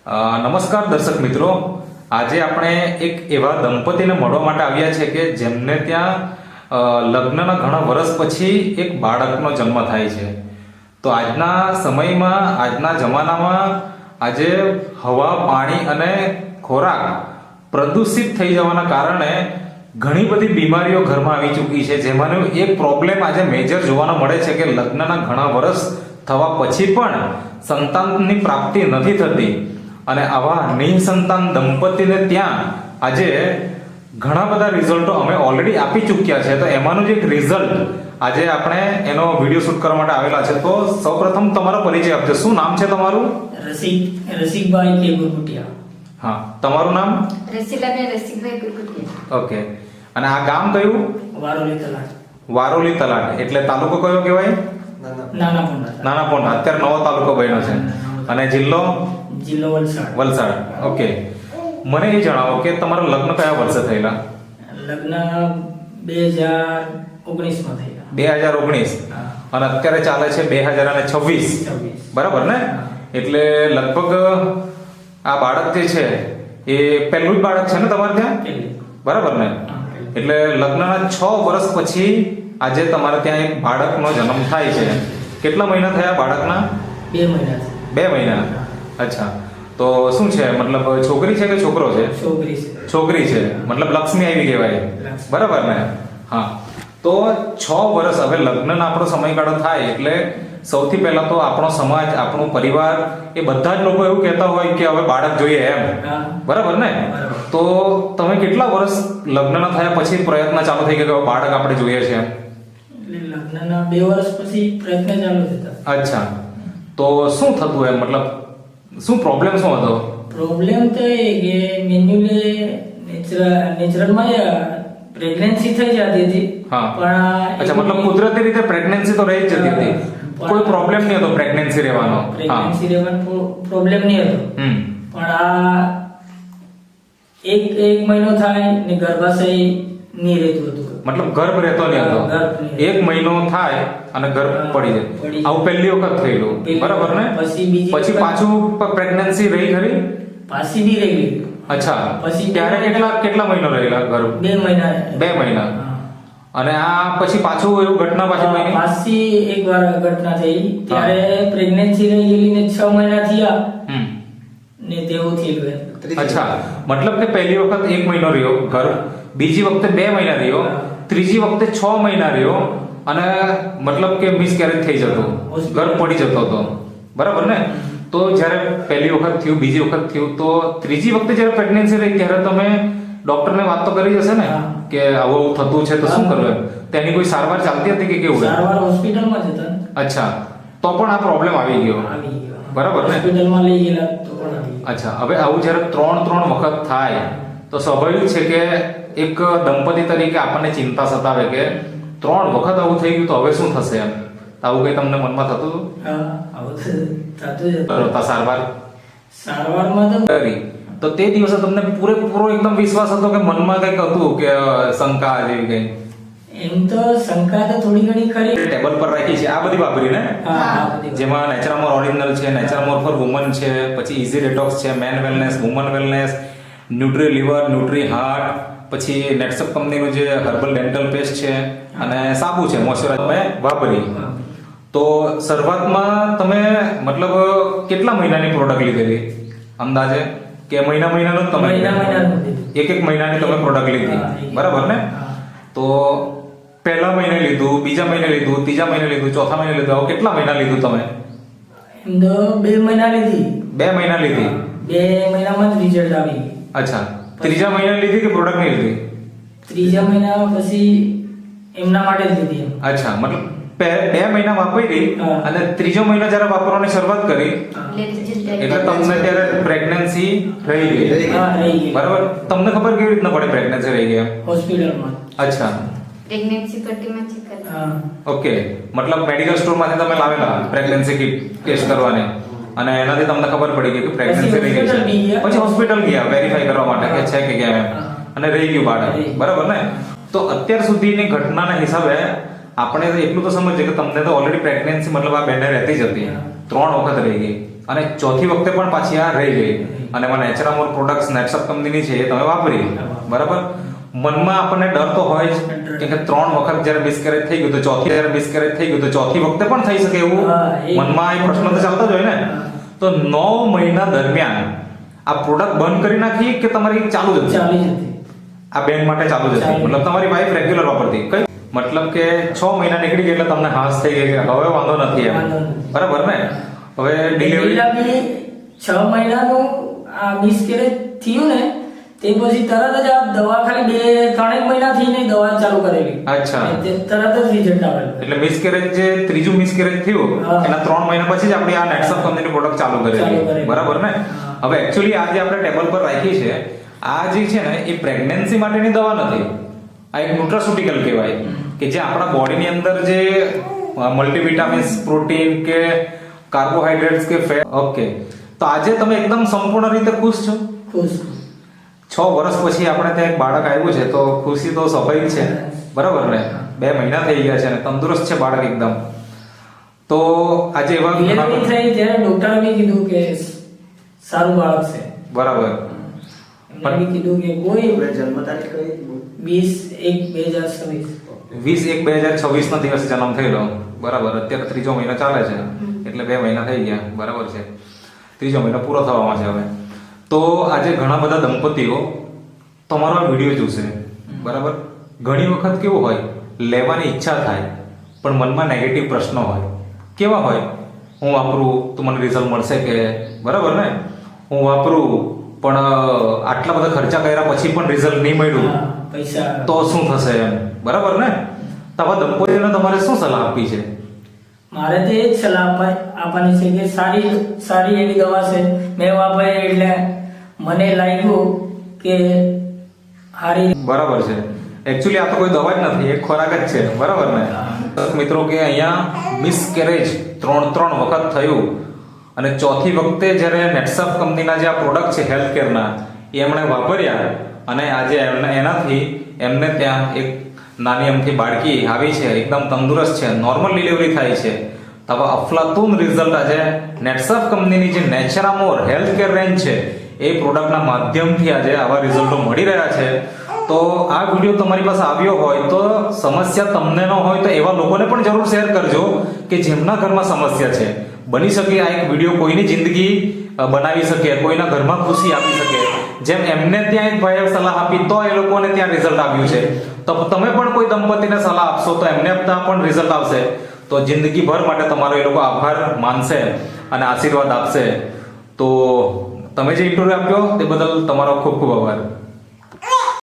નમસ્કાર દર્શક મિત્રો, આજે આપણે એક એવા દંપતીને મળવા માટે આવ્યા છે કે જેમને ત્યાં લગ્નના ઘણા વર્ષ પછી એક બાળકનો જન્મ થાય છે. તો આજના સમયમાં, આજના જમાનામાં આજે હવા, પાણી અને ખોરાક પ્રદૂષિત થઈ જવાના કારણે ઘણી બધી બીમારીઓ ઘરમાં આવી ચૂકી છે. જેમાંનો એક પ્રોબ્લેમ આજે મેજર જોવાનો મળે છે કે લગ્નના ઘણા વર્ષ થવા પછી પણ સંતાનની પ્રાપ્તિ નથી થતી. અને આવા નિસંતાન દંપતીને ત્યાં આજે ઘણા બધા રિઝલ્ટો અમે ઓલરેડી આપી ચૂક્યા છે. તો એમાંનું જ એક રિઝલ્ટ આજે આપણે એનો વિડીયો શૂટ કરવા માટે આવેલા છે. તો સૌપ્રથમ તમારો પરિચય આપજો. શું નામ છે તમારું? રસિકભાઈ કે ગુરગુટિયા. હા, તમારું નામ? રસીલાબેન રસિકભાઈ ગુરગુટિયા. ઓકે. અને આ ગામ કયું? વારોલી તલાટ. વારોલી તલાટ એટલે તાલુકો કયો કહેવાય? નાના પોંડા. નાના પોંડા. અત્યારે નવો તાલુકો બન્યો છે. અને જિલ્લો? જિલ્લો વલસાડ. વલસાડ. ઓકે. મને એ જણાવો કે તમારા લગ્ન કયા વર્ષે થયેલા? લગ્ન 2019 માં થયા. 2019. અને અત્યારે ચાલે છે 2026. બરાબર ને? એટલે લગભગ આ બાળક જે છે એ પહેલું જ બાળક છે ને તમારે ત્યાં? બરાબર ને? એટલે લગ્નના 6 વર્ષ પછી આજે તમારે ત્યાં એક બાળકનો જન્મ થાય છે. કેટલા મહિના થયા બાળકના? 2 મહિના. 2 મહિના. અચ્છા. તો શું છે, મતલબ છોકરી છે કે છોકરો છે? છોકરી છે. છોકરી છે. મતલબ લક્ષ્મી આવી કહેવાય. બરાબર ને? હા. તો 6 વર્ષ હવે લગ્નનો આપણો સમયગાળો થાય એટલે સૌથી પહેલા તો આપણો સમાજ, આપણો પરિવાર એ બધા જ લોકો એવું કહેતા હોય કે હવે બાળક જોઈએ એમ. બરાબર ને? તો તમે કેટલા વર્ષ લગ્નના થયા પછી પ્રયત્ન ચાલુ થઈ ગયો કે બાળક આપણે જોઈએ છે એમ? એટલે લગ્નના 2 વર્ષ પછી પ્રયત્ન ચાલુ થતા. અચ્છા. તો શું થતું એમ, મતલબ શું પ્રોબ્લેમ શું હતો? પ્રોબ્લેમ તો એ કે મેન્યુઅલી નેચરલમાં પ્રેગ્નન્સી થઈ જતી હતી. હા. પણ અચ્છા, મતલબ કુદરતી રીતે પ્રેગ્નન્સી તો રહી જ જતી હતી. કોઈ પ્રોબ્લેમ નહીં હતો પ્રેગ્નન્સી રહેવાનો. પ્રેગ્નન્સી રહેવાનો પ્રોબ્લેમ નહીં હતો. પણ આ એક મહિનો થાય ને ગર્ભાશય નહીં રહેતું હતું. મતલબ ગર્ભ રહેતો નહીં હતો. 1 મહિનો થાય અને ગર્ભ પડી જાય. આવું પહેલી વખત થયેલું. બરાબર ને? પછી પાછું પ્રેગ્નન્સી રહી ખરી? પાછી બી રહી ગઈ. અચ્છા. પછી ત્યારે કેટલા મહિનો રહેલા ગર્ભ? 2 મહિના. 2 મહિના. અને આ પછી પાછું એવું ઘટના પાછી એકવાર ઘટના થઈ ત્યારે પ્રેગ્નન્સી રહી ગયેલી ને 6 મહિના થયા ને તેવું થયેલું. અચ્છા. મતલબ કે પહેલી વખત 1 મહિનો રહ્યો ગર્ભ, બીજી વખતે 2 મહિના રહ્યો, ત્રીજી વખતે 6 મહિના રહ્યો અને મતલબ કે મિસકેરેજ થઈ જતો, ગર્ભ પડી જતો હતો. બરાબર ને? તો જ્યારે પહેલી વખત થયું, બીજી વખત થયું, તો ત્રીજી વખતે જ્યારે પ્રેગ્નન્સી રહી ત્યારે તમે ડોક્ટરને વાત તો કરી હશે ને કે આવું થતું છે તો શું કરવું? તેની કોઈ સારવાર ચાલતી હતી કે કેવું? સારવાર હોસ્પિટલમાં જ હતા. અચ્છા. તો પણ આ પ્રોબ્લેમ આવી ગયો. બરાબર ને? હોસ્પિટલમાં લઈ ગયેલા તો પણ આવી. અચ્છા. હવે આવું જ્યારે 3 વખત થાય તો સ્વાભાવિક છે કે એક દંપતી તરીકે આપણને ચિંતા સતાવે કે 3 વખત આવું થઈ ગયું તો હવે શું થશે એમ. આવું કઈ તમને મનમાં થતું હતું? હા, આવું થતું જ હતું. સારવારમાં તો કરી તો તે દિવસે તમને પૂરેપૂરો એકદમ વિશ્વાસ હતો કે મનમાં કંઈક હતું કે શંકા જેવી કઈ? એમ તો શંકા તો થોડી ઘણી ખરી. ટેબલ પર રાખી છે આ બધી વાપરીને, જેમાં નેચરમોર ઓરિજિનલ છે, નેચરમોર ફોર વુમન છે, પછી ઇઝી ડિટોક્સ છે, man wellness, woman wellness, nutri liver, nutri heart, પછી નેટસપ કંપનીનું જે હર્બલ ડેન્ટલ પેસ્ટ છે અને સાબુ છે મોઇશ્ચરાઇઝર તમે વાપરી. તો શરૂઆતમાં તમે મતલબ કેટલા મહિનાની પ્રોડક્ટ લીધેલી અંદાજે? કે મહિનાનો તમે એક મહિનાની તમે પ્રોડક્ટ લીધી? બરાબર ને? તો પહેલા મહિને લીધું, બીજા મહિને લીધું, ત્રીજા મહિને લીધું, ચોથા મહિને લીધું, આવું કેટલા મહિના લીધું તમે? એમ તો 2 મહિના લીધી. 2 મહિના લીધી. 2 મહિનામાં જ રિઝલ્ટ આવી. અચ્છા. ત્રીજા મહિને લીધી કે પ્રોડક્ટ નહીં લીધી? ત્રીજા મહિના પછી એમના માટે જ લીધી. અચ્છા. મતલબ 2 મહિના વાપરી અને ત્રીજો મહિનો જ્યારે વાપરવાની શરૂઆત કરી એટલે તમને ત્યારે પ્રેગ્નન્સી રહી ગઈ. બરાબર. તમને ખબર કેવી રીતના પડે પ્રેગ્નન્સી રહી ગઈ? હોસ્પિટલમાં. અચ્છા. પ્રેગ્નન્સી પટ્ટીમાં ચેક કરી. ઓકે. મતલબ મેડિકલ સ્ટોરમાંથી તમે લાવેલા પ્રેગ્નન્સી કિટ ટેસ્ટ કરવાની અને એનાથી તમને ખબર પડી ગઈ કે પ્રેગ્નન્સી રહી ગઈ છે. પછી હોસ્પિટલ ગયા વેરીફાઈ કરવા માટે કે છે કે કેમ એમ, અને રહી ગયું બાળક. બરાબર ને? તો અત્યાર સુધીની ઘટનાના હિસાબે આપણે એટલું તો સમજીએ કે તમને તો ઓલરેડી પ્રેગ્નન્સી મતલબ આ બેને રહેતી જ હતી, 3 વખત રહી ગઈ અને ચોથી વખતે પણ પાછી આ રહી ગઈ અને એમાં નેચરામોર પ્રોડક્ટ્સ નેટસપ કંપનીની છે એ તમે વાપરી, બરાબર. મનમાં આપણને ડર તો હોય જ કે 3 વખત જ્યારે મિસકેરેજ થઈ ગયું તો ચોથી જ્યારે મિસકેરેજ થઈ ગયું તો ચોથી વખતે પણ થઈ શકે એવું મનમાં એક પ્રશ્ન તો ચાલતો જ હોય ને. તો 9 મહિના દરમિયાન આ પ્રોડક્ટ બંધ કરી નાખી કે તમારી ચાલુ જ હતી? આ બેંક માટે ચાલુ જ હતી, મતલબ તમારી વાઈફ રેગ્યુલર વાપરતી. કઈ મતલબ કે 6 મહિના નીકળી ગયા એટલે તમને હાસ થઈ ગઈ કે હવે વાંધો નથી એમ, બરાબર ને. હવે ડિલિવરી 6 મહિનાનું આ મિસકેરેજ થયું ને તે પછી તરત જ આ દવા ખાલી 2-3 મહિનાથી ને દવા ચાલુ કરેલી. અચ્છા. તરત જ રિઝલ્ટ આવેલું. એટલે મિસકેરેજ જે ત્રીજું મિસકેરેજ થયું એના 3 મહિના પછી જ આપણે આ નેટસપ કંપનીની પ્રોડક્ટ ચાલુ કરેલી, બરાબર ને. હવે એક્ચ્યુઅલી આ જે આપણે ટેબલ પર રાખી છે આ જે છે ને એ પ્રેગ્નન્સી માટેની દવા નથી, આ એક ન્યુટ્રાસ્યુટિકલ કહેવાય કે જે આપણા બોડીની અંદર જે મલ્ટીવિટામિન્સ, પ્રોટીન કે કાર્બોહાઈડ્રેટ્સ કે ફેટ. ઓકે, તો આજે તમે એકદમ સંપૂર્ણ રીતે ખુશ છો? ખુશ. 6 વર્ષ પછી આપણે ત્યાં એક બાળક આવ્યું છે તો ખુશી તો સ્વાભાવિક છે, બરાબર ને. 2 મહિના થઈ ગયા છે અને તંદુરસ્ત છે બાળક એકદમ. તો આજે એવા ડિલિવરી થઈ ત્યારે ડોક્ટરે બી કીધું કે સારું બાળક છે, બરાબર. એમને બી કીધું કે કોઈ જન્મ તારીખ કઈ 20/1/2026 20/1/2026 ના દિવસે જન્મ થયેલો, બરાબર. અત્યારે 3જો મહિનો ચાલે છે એટલે 2 મહિના થઈ ગયા, બરાબર છે. 3જો મહિનો પૂરો થવામાં છે હવે. તો આજે ઘણા બધા દંપતીઓ તમારો આ વિડીયો જોશે, બરાબર. ઘણી વખત કેવું હોય, લેવાની ઈચ્છા થાય પણ મનમાં નેગેટિવ પ્રશ્નો હોય. કેવા હોય? હું વાપરું તો મને રિઝલ્ટ મળશે કે, બરાબર ને. હું વાપરું પણ આટલા બધા ખર્ચા કર્યા પછી પણ રિઝલ્ટ નહીં મળ્યું પૈસા તો શું થશે એમ, બરાબર ને. તો આવા દંપતીઓને તમારે શું સલાહ આપવી છે? મારે તો એ જ સલાહ આપવાની છે કે સારી એવી દવા છે. મેં વાપરી એટલે મને લાગ્યું કે સારી, બરાબર છે. એકચ્યુઅલી આ તો કોઈ દવા જ નથી, એક ખોરાક જ છે, બરાબર ને. મિત્રો કે અહીંયા મિસકેરેજ 3 વખત થયું અને ચોથી વખતે જ્યારે નેટસપ કંપનીના જે આ પ્રોડક્ટ છે હેલ્થ કેરના એ એમણે વાપર્યા અને આજે એનાથી એમને ત્યાં એક નાની અમથી બાળકી આવી છે, એકદમ તંદુરસ્ત છે, નોર્મલ ડિલિવરી થાય છે. હવે અફલાતુન રિઝલ્ટ આજે નેટસપ કંપનીની જે નેચરામોર હેલ્થ કેર રેન્જ છે એ પ્રોડક્ટના માધ્યમથી આજે આવા રિઝલ્ટો મળી રહ્યા છે. તો આ વિડીયો તમારી પાસે આવ્યો હોય તો સમસ્યા તમને ન હોય તો એવા લોકોને પણ જરૂર શેર કરજો કે જેમના ઘરમાં સમસ્યા છે. બની શકે આ એક વિડીયો કોઈની જિંદગી બનાવી શકે, કોઈના ઘરમાં ખુશી આપી શકે. જેમ એમને ત્યાં એક ભાઈએ સલાહ આપી તો એ લોકોને ત્યાં રિઝલ્ટ આવ્યું છે, તો તમે પણ કોઈ દંપતીને સલાહ આપશો તો એમને ત્યાં પણ રિઝલ્ટ આવશે. તો જિંદગીભર માટે તમારો એ લોકો આભાર માનશે અને આશીર્વાદ આપશે. તો તમે જે ઇન્ટરવ્યુ આપ્યો તે બદલ તમારો ખૂબ ખૂબ આભાર.